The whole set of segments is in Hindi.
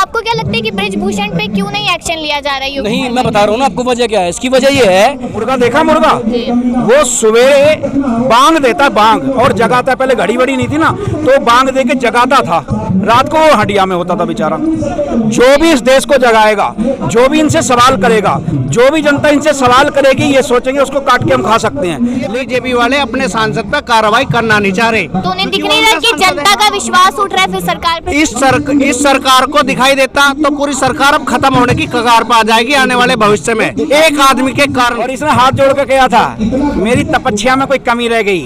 आपको क्या लगता है कि ब्रिजभूषण पे क्यों नहीं एक्शन लिया जा रहा है? नहीं, मैं बता रहा हूँ ना आपको वजह क्या है। इसकी वजह ये है, मुर्गा देखा, मुर्गा वो सवेरे बांग देता बांग और जगाता। पहले घड़ी बड़ी नहीं थी ना, तो बांग दे के जगाता था, रात को वो हंडिया में होता था बेचारा। जो भी इस देश को जगाएगा, जो भी इनसे सवाल करेगा, जो भी जनता इनसे सवाल करेगी, ये सोचेंगे उसको काट के हम खा सकते हैं। बीजेपी वाले अपने सांसद पर कार्रवाई करना नहीं चाह रहे, तो उन्हें दिख नहीं रहा कि जनता का विश्वास उठ रहा है फिर सरकार पे? इस सरकार को दिखाई देता तो पूरी सरकार अब खत्म होने की कगार पर आ जाएगी आने वाले भविष्य में, एक आदमी के कारण। और इसने हाथ जोड़ के कहा था, मेरी तपस्या में कोई कमी रह गई,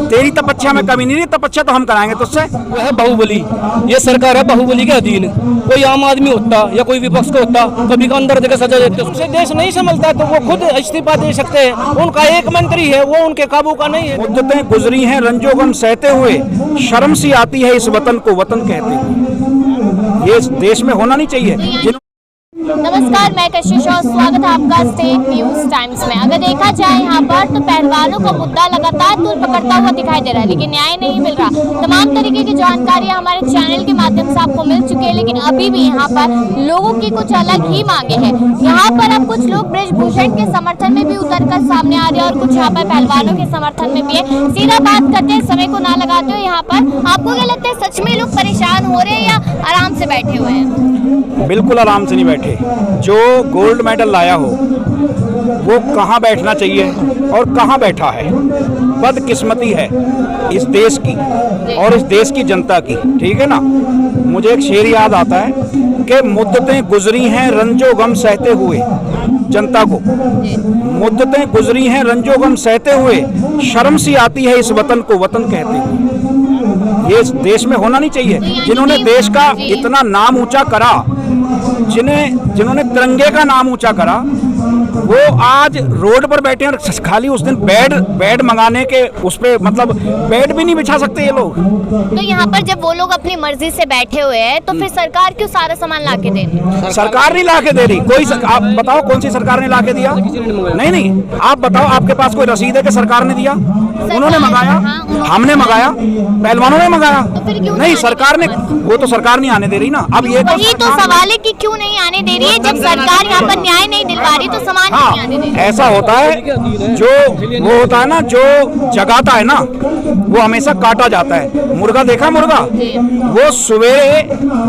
तेरी तपस्या में कमी नहीं रही, तपस्या तो हम कराएंगे तुझसे। वो है बाहुबली। ये सरकार है बाहुबली के अधीन। कोई आम आदमी होता या कोई विपक्ष का होता, कभी का अंदर देकर सजा देते। उससे देश नहीं संभलता तो वो खुद इस्तीफा दे सकते हैं। उनका एक मंत्री है, वो उनके काबू का नहीं है। मुद्दतें गुजरी हैं रंजोगम सहते हुए, शर्म सी आती है इस वतन को वतन कहते हुए। ये इस देश में होना नहीं चाहिए। नमस्कार, मैं कशिश और स्वागत है आपका स्टेट न्यूज टाइम्स में। अगर देखा जाए यहाँ पर तो पहलवानों का मुद्दा लगातार तूल पकड़ता हुआ दिखाई दे रहा है, लेकिन न्याय नहीं मिल रहा। तमाम तरीके की जानकारियाँ हमारे चैनल के माध्यम से आपको मिल चुकी है, लेकिन अभी भी यहाँ पर लोगों की कुछ अलग ही मांगे हैं। यहाँ पर अब कुछ लोग ब्रिजभूषण के समर्थन में भी उतरकर सामने आ रहे हैं और कुछ यहाँ पर पहलवानों के समर्थन में भी है। सीधा बात करते हैं, समय को ना लगाते हो। यहाँ पर आपको क्या लगता है, सच में लोग परेशान हो रहे हैं या आराम से बैठे हुए हैं? बिल्कुल आराम से नहीं बैठे। जो गोल्ड मेडल लाया हो वो कहाँ बैठना चाहिए और कहाँ बैठा है। बदकिस्मती है इस देश की और इस देश की जनता की, ठीक है ना। मुझे एक शेर याद आता है कि मुद्दतें गुजरी हैं रंजो गम सहते हुए, जनता को मुद्दतें गुजरी हैं रंजो गम सहते हुए, शर्म सी आती है इस वतन को वतन कहते हुए। ये इस देश में होना नहीं चाहिए। जिन्होंने देश का इतना नाम ऊंचा करा, जिन्होंने तिरंगे का नाम ऊंचा करा, वो आज रोड पर बैठे हैं। खाली उस दिन बेड मंगाने के उस पे, मतलब बेड भी नहीं बिछा सकते ये लोग। तो यहाँ पर जब वो लोग अपनी मर्जी से बैठे हुए हैं तो फिर सरकार क्यों सारा सामान ला के दे रही? सरकार नहीं ला के दे रही। आप बताओ कौन सी सरकार ने ला के दिया? नहीं, आप बताओ, आपके पास कोई रसीद है कि सरकार ने दिया? उन्होंने मंगाया, हमने मंगाया, पहलवानों ने मंगाया। तो नहीं, सरकार ने, वो तो सरकार नहीं आने दे रही ना। अब ये वही तो सवाल है कि क्यों नहीं आने दे रही है? जब सरकार यहाँ पर न्याय नहीं दिलवा रही तो सामान नहीं आने दे रही। ऐसा होता है, जो वो होता है ना, जो जगाता है ना, वो हमेशा काटा जाता है। मुर्गा देखा, मुर्गा वो सवेरे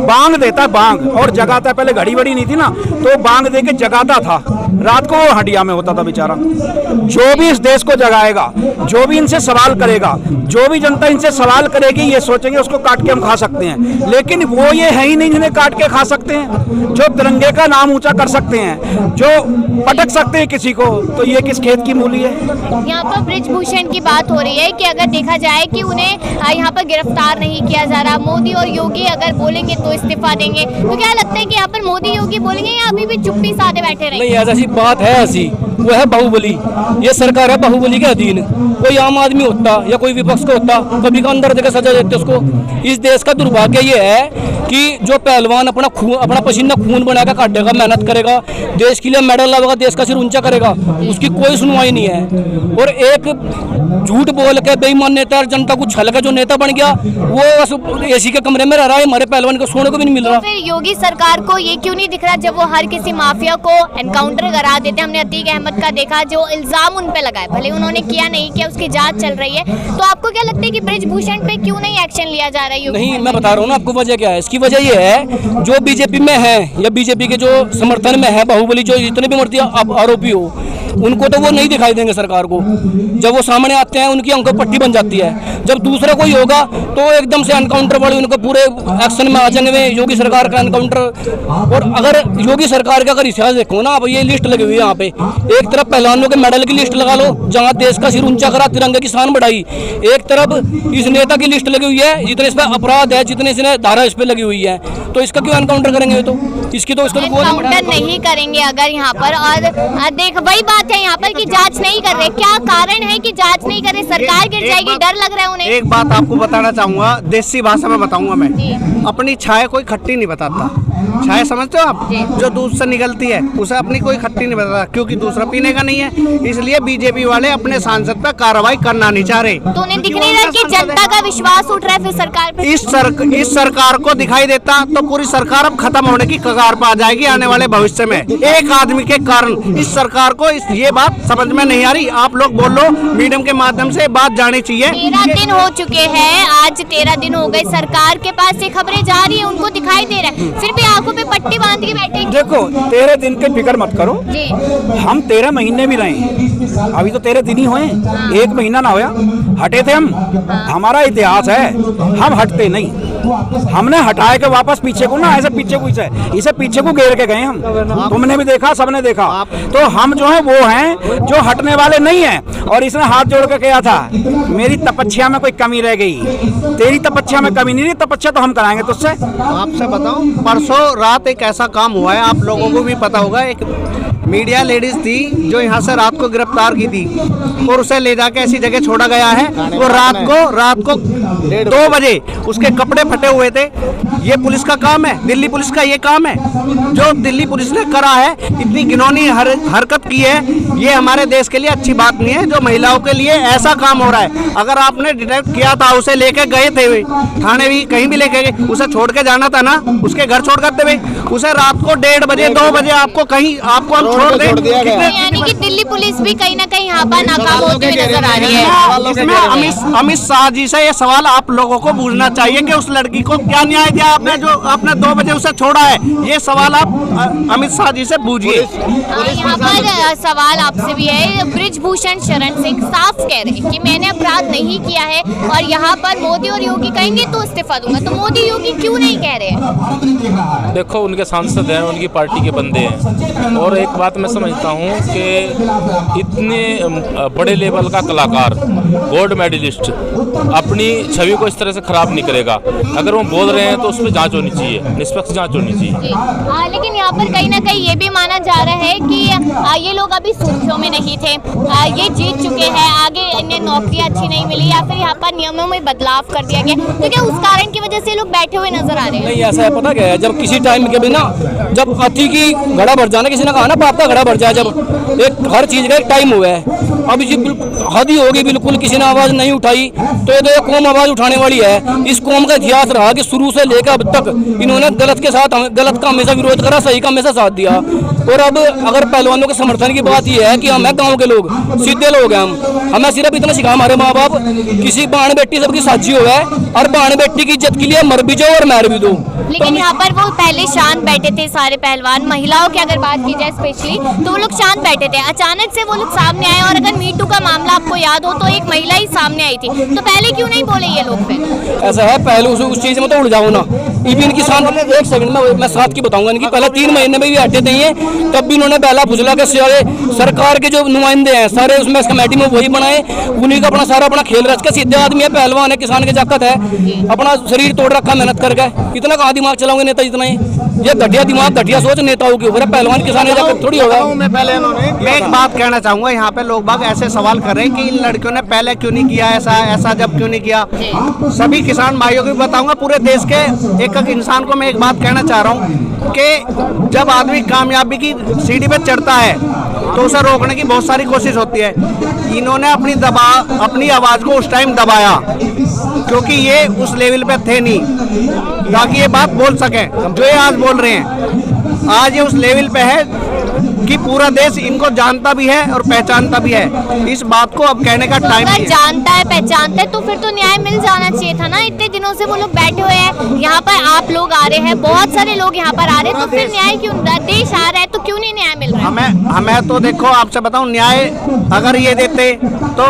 बांग देता बांग और जगाता। पहले घड़ी बड़ी नहीं थी ना, तो बांग दे के जगाता था, रात को वो हंडिया में होता था बेचारा। जो भी इस देश को जगाएगा, जो भी इनसे सवाल करेगा, जो भी जनता इनसे सवाल करेगी, ये सोचेंगे उसको काट के हम खा सकते हैं। लेकिन वो ये है ही नहीं जिन्हें काट के खा सकते हैं। जो तिरंगे का नाम ऊंचा कर सकते हैं, जो पटक सकते हैं किसी को, तो ये किस खेत की मूली है? यहाँ पर ब्रिजभूषण की बात हो रही है कि अगर देखा जाए कि उन्हें यहाँ पर गिरफ्तार नहीं किया जा रहा, मोदी और योगी अगर बोलेंगे तो इस्तीफा देंगे, तो क्या लगता है कि यहाँ पर मोदी योगी बोलेंगे या अभी भी चुप्पी साधे बैठे रहेंगे? नहीं, ऐसी बात है, ऐसी वो है बाहुबली। ये सरकार है बाहुबली के अधीन। कोई आम आदमी होता या कोई विपक्ष का होता, कभी का अंदर देकर सजा देते उसको। इस देश का दुर्भाग्य ये है कि जो पहलवान अपना पसीना खून बनाकर काटेगा, मेहनत करेगा, देश के लिए मेडल लाएगा, देश का सिर ऊंचा करेगा, उसकी कोई सुनवाई नहीं है। और एक झूठ बोल के बेईमान नेता और जनता को छल के जो नेता बन गया, वो बस एसी के कमरे में रह रहा है। हमारे पहलवान को सोने को भी नहीं मिल रहा। फिर योगी सरकार को ये क्यों नहीं दिख रहा जब वो हर किसी माफिया को एनकाउंटर करा देते? हमने अतीक अहमद का देखा, जो इल्जाम उन पे लगाए, भले उन्होंने किया नहीं किया, उसकी जांच चल रही है। तो आपको क्या लगता है कि ब्रिजभूषण पे क्यों नहीं एक्शन लिया जा रहा है? नहीं, मैं बता रहा हूँ ना आपको वजह क्या है। इसकी वजह ये है, जो बीजेपी में है या बीजेपी के जो समर्थन में है बाहुबली, जो जितने भी मूर्ति आरोपी हो, उनको तो वो नहीं दिखाई देंगे सरकार को। जब वो सामने आते हैं उनकी आंखों पट्टी बन जाती है। जब दूसरा कोई होगा तो एकदम से एनकाउंटर वाले उनको पूरे एक्शन में आ जाएंगे, योगी सरकार का एनकाउंटर। और अगर योगी सरकार का अगर इतिहास देखो ना, अब ये लिस्ट लगी हुई है यहाँ पे, एक तरफ पहलवानों के मेडल की लिस्ट लगा लो, जहाँ देश का सिर ऊंचा करा, तिरंगे की शान बढ़ाई, एक तरफ इस नेता की लिस्ट लगी हुई है, जितने इस पर अपराध है, जितने इसने धारा इस पे लगी हुई है, तो इसका क्यों एनकाउंटर करेंगे? तो इसकी तो इसको एनकाउंटर नहीं करेंगे अगर यहाँ पर। और देख, वही बात बात है यहाँ पर कि जांच नहीं कर रहे, क्या कारण है कि जांच नहीं कर रहे? सरकार गिर जाएगी, डर लग रहा है उन्हें। एक बात आपको बताना चाहूंगा, देसी भाषा में बताऊंगा मैं, जी। अपनी छाया कोई खट्टी नहीं बताता। छाया समझते हो आप? जो दूध से निकलती है उसे अपनी कोई खट्टी नहीं बताता, क्योंकि दूसरा पीने का नहीं है। इसलिए बीजेपी वाले अपने सांसद पर कार्रवाई करना नहीं चाह रहे। तो उन्हें दिख नहीं रहा कि जनता का विश्वास उठ रहा है फिर सरकार पे? इस सरकार को दिखाई देता तो पूरी सरकार अब खत्म होने की कगार पर आ जाएगी आने वाले भविष्य में। एक आदमी के कारण इस सरकार को ये बात समझ में नहीं आ रही। आप लोग बोलो, मीडियम के माध्यम से बात जानी चाहिए। 13 दिन हो चुके हैं, आज 13 दिन हो गए, सरकार के पास ये खबरें जा रही है, उनको दिखाई दे रहा है, फिर भी आंखों पे पट्टी बांध के बैठे। देखो 13 दिन की फिक्र मत करो, जी। हम 13 महीने भी रहे, अभी तो 13 दिन ही हुए, 1 महीना ना होया। हटे थे हम, हमारा इतिहास है, हम हटते नहीं। हमने हटाए के वापस पीछे को ना, ऐसे पीछे को इसे पीछे को घेर के गए हम। तुमने भी देखा, सबने देखा। तो हम जो है वो हैं जो हटने वाले नहीं हैं। और इसने हाथ जोड़ के कहा था, मेरी तपस्या में कोई कमी रह गई, तेरी तपस्या में कमी नहीं रही, तपस्या तो हम कराएंगे तुझसे। आपसे बताऊं, परसों रात एक ऐसा काम हुआ है, आप लोगों को भी पता होगा। एक मीडिया लेडीज थी जो यहाँ से रात को गिरफ्तार की थी और उसे ले जाके ऐसी जगह छोड़ा गया है। वो रात को 2 बजे उसके कपड़े फटे हुए थे। ये पुलिस का काम है, दिल्ली पुलिस का ये काम है। जो दिल्ली पुलिस ने करा है, इतनी घिनौनी हरकत की है, ये हमारे देश के लिए अच्छी बात नहीं है। जो महिलाओं के लिए ऐसा काम हो रहा है, अगर आपने डिटेक्ट किया था, उसे लेके गए थे थाने भी, कहीं भी लेके गए, उसे छोड़ के जाना था ना, उसके घर छोड़ कर थे। उसे रात को 1:30 बजे 2 बजे आपको हम छोड़ दें। यानी कि दिल्ली पुलिस भी कहीं ना कहीं यहाँ पर नाकाम होती हुई नजर आ रही है। इसमें अमित शाह जी से ये सवाल आप लोगों को पूछना चाहिए कि उस लड़की को क्या न्याय दिया आपने, जो आपने 2 बजे उसे छोड़ा है। ये सवाल आप अमित शाह जी से पूछिए। यहाँ पर सवाल आपसे भी है। ब्रिजभूषण शरण सिंह साफ कह रहे हैं कि मैंने अपराध नहीं किया है और यहाँ पर मोदी और योगी कहेंगे तो इस्तीफा दूंगा। तो मोदी योगी क्यों नहीं कह रहे हैं? देखो, उनके सांसद हैं, उनकी पार्टी के बंदे हैं। और एक बात मैं समझता हूँ कि इतने बड़े लेवल का कलाकार, गोल्ड मेडलिस्ट, अपनी छवि को इस तरह से खराब नहीं करेगा। अगर वो बोल रहे हैं तो उस पर जांच होनी चाहिए, निष्पक्ष जांच होनी चाहिए। लेकिन यहाँ पर कहीं ना कहीं ये भी माना जा रहा है कि ये लोग अभी सुर्खियों में नहीं थे, ये जीत चुके हैं, आगे इन्हें नौकरियाँ अच्छी नहीं मिली या फिर यहाँ पर नियमों में बदलाव कर दिया गया, तो क्या उस कारण की वजह से लोग बैठे हुए नजर आ रहे हैं? नहीं, ऐसा है, पता क्या है, जब किसी टाइम के भी ना, जब अति की घड़ा भर जाना, किसी ने कहा ना पाप का घड़ा भर जाए, जब एक हर चीज का एक टाइम हुआ है। अब ये हद ही होगी, बिल्कुल किसी ने आवाज नहीं उठाई तो ये तो कौम आवाज उठाने वाली है। इस कौम का इतिहास रहा कि शुरू से लेकर अब तक इन्होंने गलत के साथ, गलत का हमेशा विरोध करा, सही का हमेशा साथ दिया। और अब अगर पहलवानों के समर्थन की बात यह है कि हम हैं गाँव के लोग, सीधे लोग हैं हम, हमें सिर्फ इतना सिखा हमारे माँ बाप, किसी बाण बेटी सबकी साझी हो है और बाण बेटी की इज्जत के लिए मर भी जाओ और मार भी दो। लेकिन यहाँ पर वो पहले शांत बैठे थे सारे पहलवान, महिलाओं की अगर बात की जाए स्पेशली, तो वो लोग शांत बैठे थे। अचानक से वो लोग सामने आए और अगर मीटू का मामला आपको याद हो तो एक महिला ही सामने आई थी, तो पहले क्यों नहीं बोले ये लोग? फिर ऐसा है, पहले उस चीज में तो उड़ जाओ ना। इवन की शांत, एक सेकंड में मैं साथ की बताऊंगा, इनकी पहले 3 महीने में भी हटे नहीं है, तब भी उन्होंने पहला फुजला के सारे सरकार के जो नुमाइंदे हैं सारे उसमें कमेटी में वही बनाए, उन्हीं का अपना सारा अपना खेल रच के, सीधे आदमी है, पहलवान है, किसान के जाकत है, अपना शरीर तोड़ रखा मेहनत करके। इतना कहाँ दिमाग चलाओगे नेता जितना ही? ये घटिया दिमाग, घटिया सोच नेताओं के ऊपर है, पहलवान किसान के जाकत थोड़ी होगा। मैं एक बात कहना चाहूंगा, यहाँ पे लोग बाग ऐसे सवाल कर रहे हैं कि इन लड़कियों ने पहले क्यों नहीं किया ऐसा जब क्यों नहीं किया। सभी किसान भाइयों को बताऊंगा, पूरे देश के एक इंसान को मैं एक बात कहना चाह रहा हूँ कि जब आदमी कामयाबी की सीढ़ी पे चढ़ता है तो उसे रोकने की बहुत सारी कोशिश होती है। इन्होंने अपनी आवाज को उस टाइम दबाया क्योंकि ये उस लेवल पे थे नहीं, ताकि ये बात बोल सके जो ये आज बोल रहे हैं। आज ये उस लेवल पे है कि पूरा देश इनको जानता भी है और पहचानता भी है। इस बात को अब कहने का टाइम नहीं है। जानता है, पहचानता है, तो फिर तो न्याय मिल जाना चाहिए था ना। इतने दिनों से वो लोग बैठे हुए हैं, यहाँ पर आप लोग आ रहे हैं, बहुत सारे लोग यहाँ पर आ रहे हैं, तो फिर न्याय क्यों? देश आ रहा है तो क्यों नहीं न्याय मिल रहा है? हमें तो देखो, आपसे बताऊं, न्याय अगर ये देते तो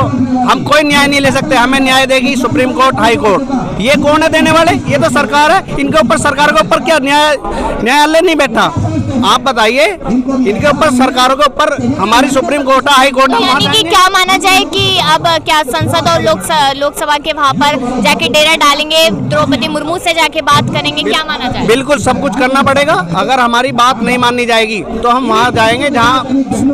हम कोई न्याय नहीं ले सकते। हमें न्याय देगी सुप्रीम कोर्ट, हाई कोर्ट। ये कौन है देने वाले? ये तो सरकार है। इनके ऊपर, सरकार के ऊपर क्या न्यायालय नहीं बैठा? आप बताइए, इनके ऊपर सरकारों के ऊपर हमारी सुप्रीम कोर्ट है, हाई कोर्ट तो है, यानी कि क्या माना जाए कि अब क्या संसद और लोकसभा के वहाँ पर जाके डेरा डालेंगे, द्रौपदी मुर्मू से जाके बात करेंगे, क्या माना जाए? बिल्कुल सब कुछ करना पड़ेगा। अगर हमारी बात नहीं माननी जाएगी तो हम वहाँ जाएंगे जहाँ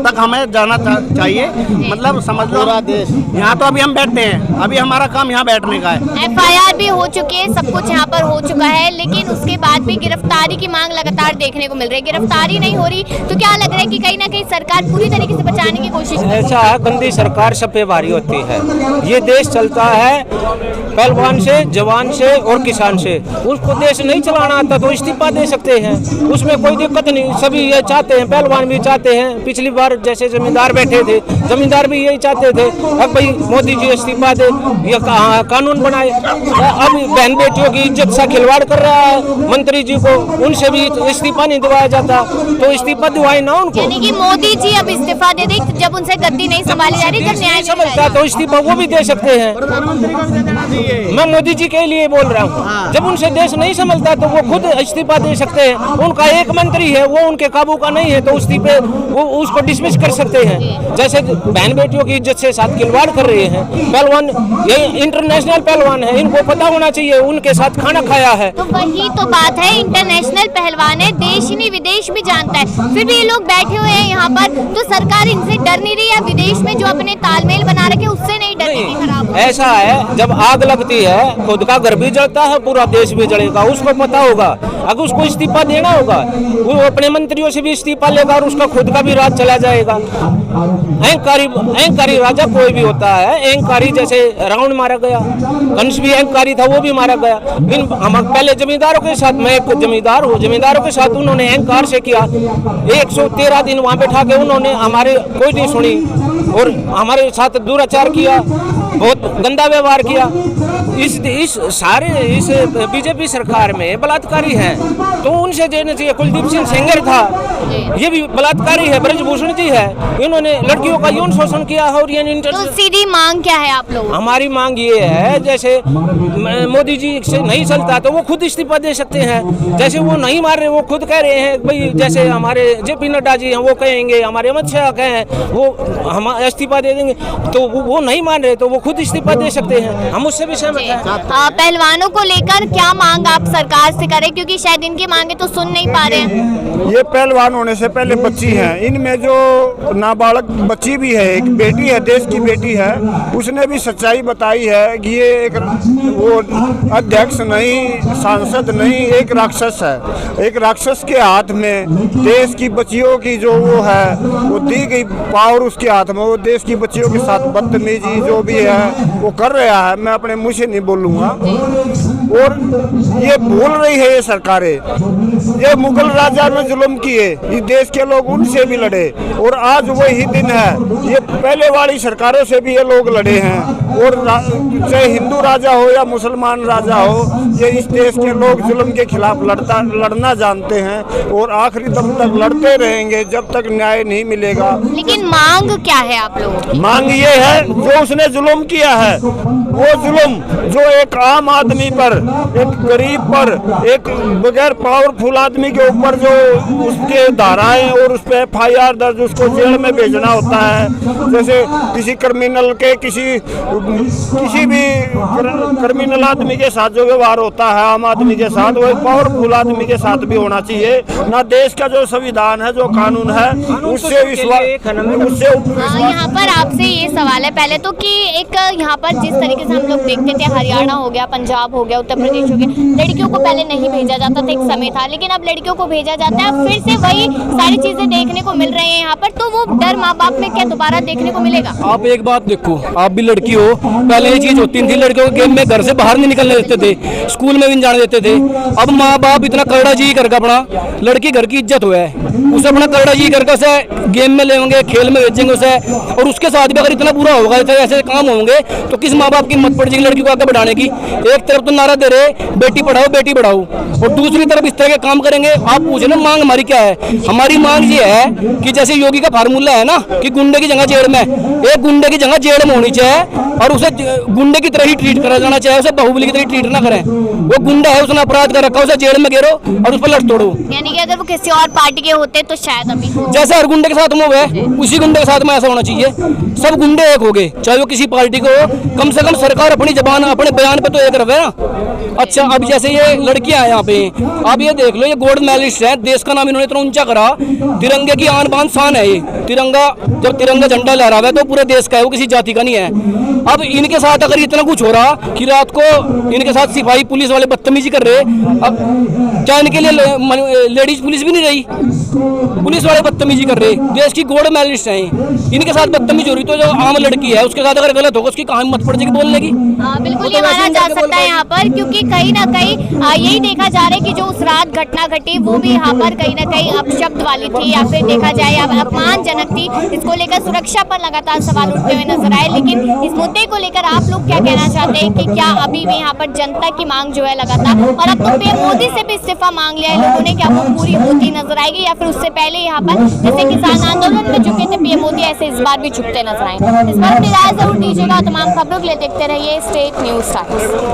तक हमें जाना चाहिए। मतलब समझ लो पूरा देश, यहाँ तो अभी हम बैठते हैं, अभी हमारा काम यहाँ बैठने का है। FIR भी हो चुकी है, सब कुछ यहाँ पर हो चुका है, लेकिन उसके बाद भी गिरफ्तारी की मांग लगातार देखने को मिल रही है। गिरफ्तारी नहीं हो रही तो क्या लग रहा है कि कहीं ना कहीं सरकार पूरी तरीके से बचाने की कोशिश कर रही है? ऐसा है, गंदी सरकार सब पे भारी होती है। ये देश चलता है पहलवान से, जवान से और किसान से। उसको देश नहीं चलाना आता तो इस्तीफा दे सकते हैं, उसमें कोई दिक्कत नहीं। सभी ये चाहते हैं, पहलवान भी चाहते हैं। पिछली बार जैसे जमींदार बैठे थे, जमींदार भी यही चाहते थे, अब भाई मोदी जी इस्तीफा दे, ये कानून बनाए। अब बहन बेटियों की इज्जत सा खिलवाड़ कर रहा है मंत्री जी को, उनसे भी इस्तीफा नहीं दिवाया जाता, तो इस्तीफा दिवाए ना उनको। यानी कि मोदी जी अब इस्तीफा दे दें जब उनसे गद्दी नहीं संभाली जा रही, जब न्याय समझता तो इस्तीफा वो भी दे सकते हैं। मैं मोदी जी के लिए बोल रहा हूँ, जब उनसे देश नहीं संभलता तो वो खुद इस्तीफा दे सकते हैं। उनका एक मंत्री है, वो उनके काबू का नहीं है, तो इस्तीफे वो उसको डिसमिस कर सकते हैं। जैसे बहन बेटियों की इज्जत से साथ खिलवाड़ कर रहे हैं पहलवान, ये इंटरनेशनल पहलवान है, इनको पता होना चाहिए, उनके साथ खाना खाया है। तो वही तो बात है, इंटरनेशनल पहलवान है, देश ही नहीं विदेश भी जानता है, फिर भी ये लोग बैठे हुए हैं यहाँ पर। तो सरकार इनसे डर नहीं रही है? विदेश में जो अपने तालमेल बना रखे उससे नहीं डर रही? खराब हो। ऐसा है, जब आग लगती है खुद का घर भी जलता है, पूरा देश भी जलेगा, उसको पता होगा। अगर उसको इस्तीफा देना होगा, वो अपने मंत्रियों से भी इस्तीफा लेगा और उसका खुद का भी राज चला जाएगा। अहंकारी राजा कोई भी होता है, अहंकारी जैसे रावण मारा गया, कंस भी अहंकारी था, वो भी मारा गया। हम पहले जमींदारों के साथ, मैं एक जमींदार हूँ, जमींदारों के साथ उन्होंने अहंकार से किया। 113 दिन वहाँ बैठा के उन्होंने हमारे कोई नहीं सुनी और हमारे साथ दुराचार किया, बहुत गंदा व्यवहार किया। इस बीजेपी सरकार में बलात्कारी हैं, तो उनसे देना चाहिए। कुलदीप सिंह सेंगर था, ये भी बलात्कारी है। ब्रजभूषण जी है, इन्होंने लड़कियों का यौन शोषण किया है। और ये तो सीधी मांग क्या है आप लोगों? हमारी मांग ये है, जैसे मोदी जी से नहीं चलता तो वो खुद इस्तीफा दे सकते हैं। जैसे वो नहीं मार रहे, वो खुद कह रहे हैं भाई, जैसे हमारे JP नड्डा जी हैं, वो कहेंगे, हमारे अमित शाह कहें वो हम इस्तीफा दे देंगे, तो वो नहीं मान रहे तो वो खुद इस्तीफा दे सकते हैं। हम उससे भी सहमत हैं। पहलवानों को लेकर क्या मांग आप सरकार से करें, क्योंकि शायद इनकी मांगे तो सुन नहीं पा रहे हैं? ये पहलवान होने से पहले बच्ची हैं, इनमें जो नाबालग बच्ची भी है, एक बेटी है, देश की बेटी है, उसने भी सच्चाई बताई है कि ये एक वो अध्यक्ष नहीं, सांसद नहीं, एक राक्षस है। एक राक्षस के हाथ में देश की बच्चियों की जो वो है, वो दी गई पावर उसके हाथ में, वो देश की बच्चियों के साथ बदतमीजी जो भी है वो कर रहा है। मैं अपने मुँह से नहीं बोलूँगा। और ये भूल रही है ये सरकारें, ये मुगल राजा ने जुल्म किए, इस देश के लोग उनसे भी लड़े और आज वही दिन है। ये पहले वाली सरकारों से भी ये लोग लड़े हैं। और चाहे हिंदू राजा हो या मुसलमान राजा हो, ये इस देश के लोग जुल्म के खिलाफ लड़ना जानते हैं और आखिरी दम तक लड़ते रहेंगे जब तक न्याय नहीं मिलेगा। लेकिन मांग क्या है आप लोगों की? मांग ये है, जो उसने जुल्म किया है, वो जुल्म जो एक आम आदमी पर, एक गरीब पर, एक बगैर पावरफुल आदमी के ऊपर जो उसके धाराएं और उस पर FIR दर्ज, उसको जेल में भेजना होता है। जैसे किसी क्रिमिनल के किसी भी क्रिमिनल आदमी के साथ जो व्यवहार होता है आम आदमी के साथ, वो एक पावरफुल आदमी के साथ भी होना चाहिए ना। देश का जो संविधान है, जो कानून है, उससे विश्वास। यहाँ पर आपसे ये सवाल है पहले तो कि एक यहाँ पर जिस तरीके से हम लोग देखते थे, हरियाणा हो गया, पंजाब हो गया, उत्तर प्रदेश हो गया, लड़कियों को पहले नहीं भेजा जाता था, एक समय था, लेकिन अब लड़कियों को भेजा जाता है। फिर से वही सारी चीजें देखने को मिल रही हैं यहाँ पर, तो वो डर माँ बाप में क्या दोबारा देखने को मिलेगा? आप एक बात देखो, आप भी लड़की हो, पहले ये चीज होती थी, लड़कियों के गेम में घर से बाहर नहीं निकलने देते थे, स्कूल में भी नहीं जाने देते थे। अब माँ बाप इतना करड़ा जी करके अपना लड़की घर की इज्जत हुआ है, उसे अपना करड़ा जी करके उसे गेम में लेंगे, खेल में भेजेंगे उसे, और उसके साथ भी अगर इतना बुरा होगा, ऐसे काम होंगे, तो किस माँ बाप की हिम्मत पड़ जाएगी लड़की को आगे बढ़ाने की? एक तरफ तो नारा दे रहे बेटी पढ़ाओ बेटी बढ़ाओ, और दूसरी तरफ इस तरह के काम करेंगे। आप पूछे ना मांग हमारी क्या है? हमारी मांग ये है कि जैसे योगी का फार्मूला है ना कि गुंडे की जगह जेल में, एक गुंडे की जगह जेल में होनी चाहिए और उसे गुंडे की तरह ही ट्रीट करा जाना चाहिए, उसे बाहुबली की तरह ट्रीट ना करें। वो गुंडा है, उसने अपराध कर रखा, उसे जेल में गिरो और उस पर लट तोड़ो। यानी कि अगर वो किसी और पार्टी के होते तो शायद अभी जैसे हर गुंडे के साथ में हुए उसी गुंडे के साथ में ऐसा होना चाहिए। सब गुंडे एक हो गए, चाहे वो किसी पार्टी को हो। कम से कम सरकार अपनी जबान अपने बयान पे तो एक रहे ना। अच्छा, अब जैसे ये लड़कियां हैं यहाँ पे, आप ये देख लो, ये गोल्ड मेडलिस्ट है, देश का नाम इन्होंने इतना ऊंचा करा। तिरंगे की आन बान शान है ये तिरंगा। जब तिरंगा झंडा लहरा हुआ है तो पूरे देश का है, वो किसी जाति का नहीं है। अब इनके साथ अगर इतना कुछ हो रहा कि रात को इनके साथ सिपाही पुलिस वाले बदतमीजी कर रहे, अब क्या इनके लिए लेडीज पुलिस भी नहीं रही? पुलिस वाले बदतमीजी कर रहे, देश की गोल्ड मेडलिस्ट हैं, इनके साथ बदतमीजी हो रही। तो जो आम लड़की है उसके साथ अगर गलत होगा, उसकी कहाँ हिम्मत पड़ जाएगी बोलने की? बिल्कुल ये माना जा सकता है यहाँ पर, क्योंकि कहीं ना कहीं यही देखा जा रहा है कि जो उस रात घटना घटी वो भी यहाँ पर कहीं ना कहीं अपशब्द वाली थी, या फिर देखा जाए अपमानजनक थी। इसको लेकर सुरक्षा पर लगातार सवाल उठते हुए नजर आए। लेकिन इस मुद्दे को लेकर आप लोग क्या कहना चाहते हैं कि क्या अभी भी यहाँ पर जनता की मांग जो है लगातार, और अब तो पीएम मोदी से भी इस्तीफा मांग लिया है लोगों ने, क्या वो पूरी होती नजर आएगी, या फिर उससे पहले यहाँ पर जैसे किसान आंदोलन में झुके थे पीएम मोदी, ऐसे इस बार भी झुकते नजर आएंगे? इस बार अपनी राय जरूर दीजिएगा। तमाम खबरों के लिए देखते रहिए स्टेट न्यूज़ टाइम्स।